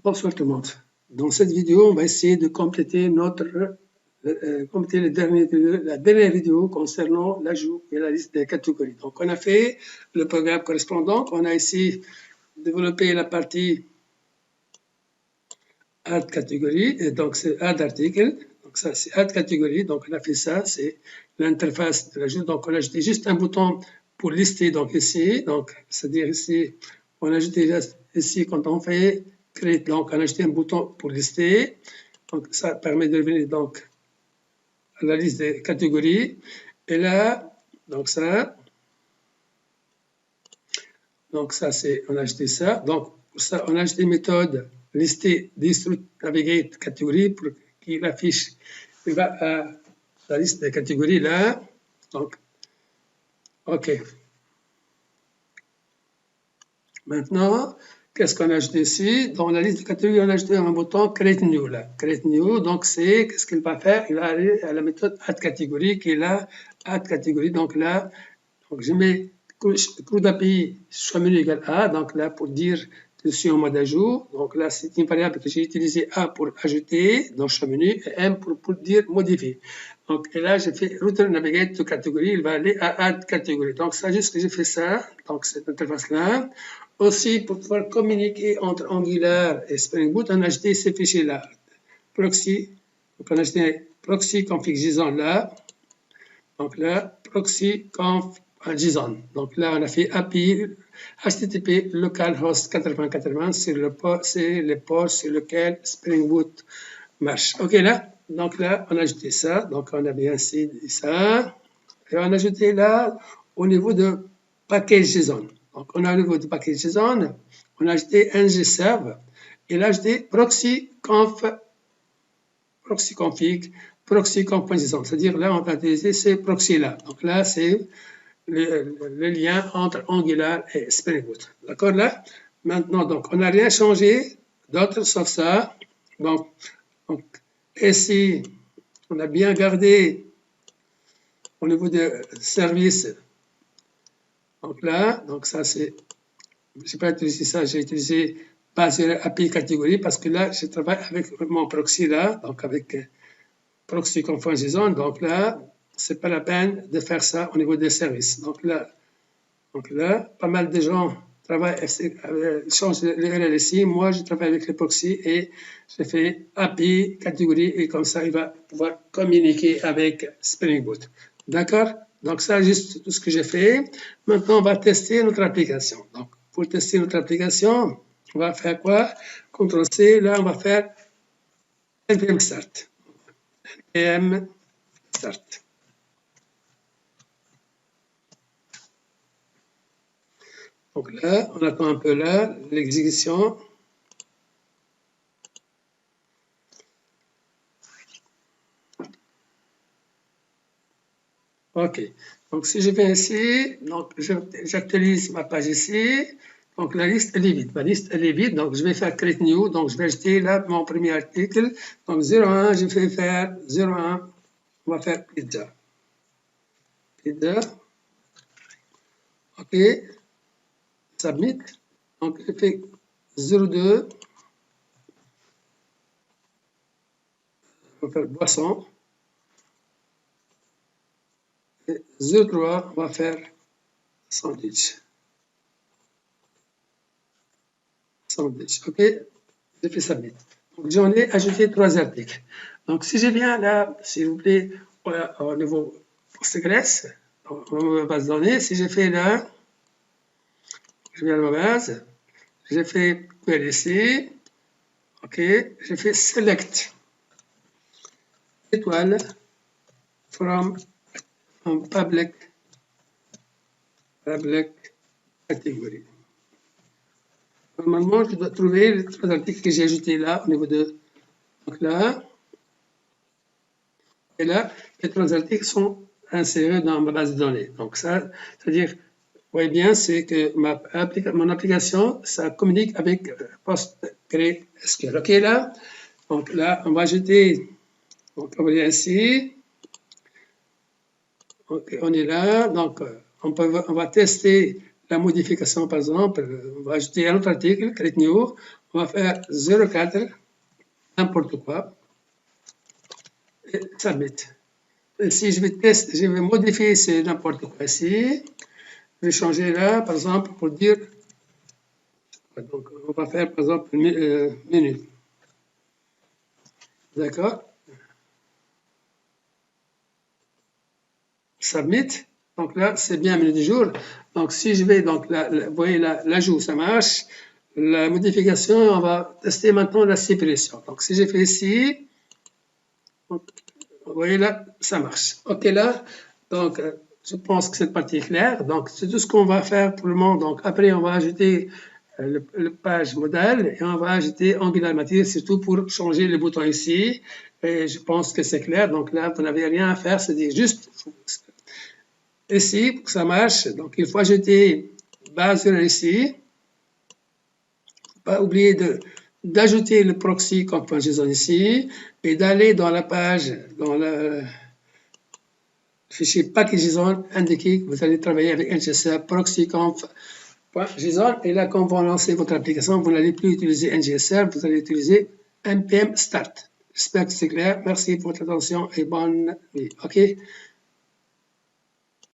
Bonsoir tout le monde. Dans cette vidéo, on va essayer de compléter la dernière vidéo concernant l'ajout et la liste des catégories. Donc, on a fait le programme correspondant. On a ici développé la partie add catégorie. Et donc, c'est add article. Donc, ça, c'est add catégorie. Donc, on a fait ça. C'est l'interface de l'ajout. Donc, on a ajouté juste un bouton pour lister. Donc, ici. Donc, c'est-à-dire ici, on a ajouté ici quand on fait create. Donc, on a ajouté un bouton pour lister. Donc, ça permet de revenir donc à la liste des catégories. Et là, donc ça c'est, on a ajouté ça. Donc, pour ça, on a ajouté une méthode lister distribute navigate catégorie pour qu'il affiche, il va à la liste des catégories là. Donc, OK. Maintenant, qu'est-ce qu'on a ajouté ici? Dans la liste de catégories, on a ajouté un bouton Create New là. Create New, donc c'est, qu'est-ce qu'il va faire? Il va aller à la méthode Add Catégorie qui est là, Add Catégorie. Donc là, donc je mets CRUD API soit menu égale A, donc là pour dire que je suis en mode ajout. Donc là, c'est une variable que j'ai utilisé A pour ajouter dans choix menu et M pour dire modifier. Donc, et là, j'ai fait Return Navigate to catégorie, il va aller à Add catégorie. Donc, ça, juste que j'ai fait ça, donc cette interface-là. Aussi, pour pouvoir communiquer entre Angular et Spring Boot, on a ajouté ces fichiers-là. Proxy, donc on a ajouté proxy config JSON là. Donc là, proxy conf JSON. Donc là, on a fait API HTTP localhost 8080, c'est le port sur lequel Spring Boot marche. OK, là, donc là, on a ajouté ça. Donc on a bien dit ça. Et on a ajouté là, au niveau de package JSON. Donc on a au niveau de package JSON, on a ajouté ngserve et là, ajouté proxy config, proxy config.json. C'est-à-dire là, on va utiliser ces proxys-là. Donc là, c'est le lien entre Angular et Spring Boot. D'accord là? Maintenant, donc, on n'a rien changé d'autre sauf ça. Donc, ici, on a bien gardé au niveau des services. Donc là, donc ça c'est, je n'ai pas utilisé ça, j'ai utilisé basé API catégorie parce que là, je travaille avec mon proxy là, donc avec proxy config JSON. Donc là, c'est pas la peine de faire ça au niveau des services. Donc là, pas mal de gens travaillent, changent l'URL ici. Moi, je travaille avec le proxy et je fais API catégorie et comme ça, il va pouvoir communiquer avec Spring Boot. D'accord? Donc ça, juste tout ce que j'ai fait. Maintenant, on va tester notre application. Donc, pour tester notre application, on va faire quoi? CTRL-C, là, on va faire npm start. npm start. Donc là, on attend un peu là, l'exécution. OK. Donc, si je viens ici, donc j'actualise ma page ici. Donc, la liste, elle est vide. Ma liste, elle est vide. Donc, je vais faire create new. Donc, je vais ajouter là mon premier article. Donc, 01, je vais faire 01. On va faire pizza. Pizza. OK. Submit. Donc, je fais 02. On va faire boisson. Et 03, on va faire sandwich. Sandwich. OK. J'ai fait submit. Donc, j'en ai ajouté 3 articles. Donc, si je viens là, s'il vous plaît, au niveau Postgres, dans ma base de données, si je fais là, je viens à ma base, j'ai fait query ici, OK, j'ai fait select étoile from public category. Normalement, je dois trouver les 3 articles que j'ai ajoutés là, au niveau de, donc là, et là, les 3 articles sont insérés dans ma base de données. Donc ça, c'est-à-dire, vous voyez bien, c'est que mon application, ça communique avec PostgreSQL. OK, là, donc là, on va ajouter, donc on va dire ici, OK, on est là, donc on va tester la modification, par exemple, on va ajouter un autre article, create new, On va faire 04, n'importe quoi, et submit. Et si je vais modifier ces n'importe quoi ici, je vais changer là, par exemple, pour dire, donc on va faire par exemple menu. D'accord? Submit. Donc là, c'est bien menu du jour. Donc si je vais, donc vous voyez l'ajout, ça marche. La modification, on va tester maintenant la séparation. Donc si j'ai fait ici, vous voyez là, ça marche. OK là, donc je pense que cette partie est claire. Donc c'est tout ce qu'on va faire pour le moment. Donc après, on va ajouter le page modèle et on va ajouter Angular Material, surtout pour changer le bouton ici. Et je pense que c'est clair. Donc là, vous n'avez rien à faire, c'est juste ici, pour que ça marche, donc il faut ajouter base ici. Pas oublier d'ajouter le proxy config.json ici et d'aller dans la page, dans le fichier package.json indiqué que vous allez travailler avec NGSR proxy.conf.json et là, quand vous lancez votre application, vous n'allez plus utiliser NGSR, vous allez utiliser npm start. J'espère que c'est clair. Merci pour votre attention et bonne nuit. OK?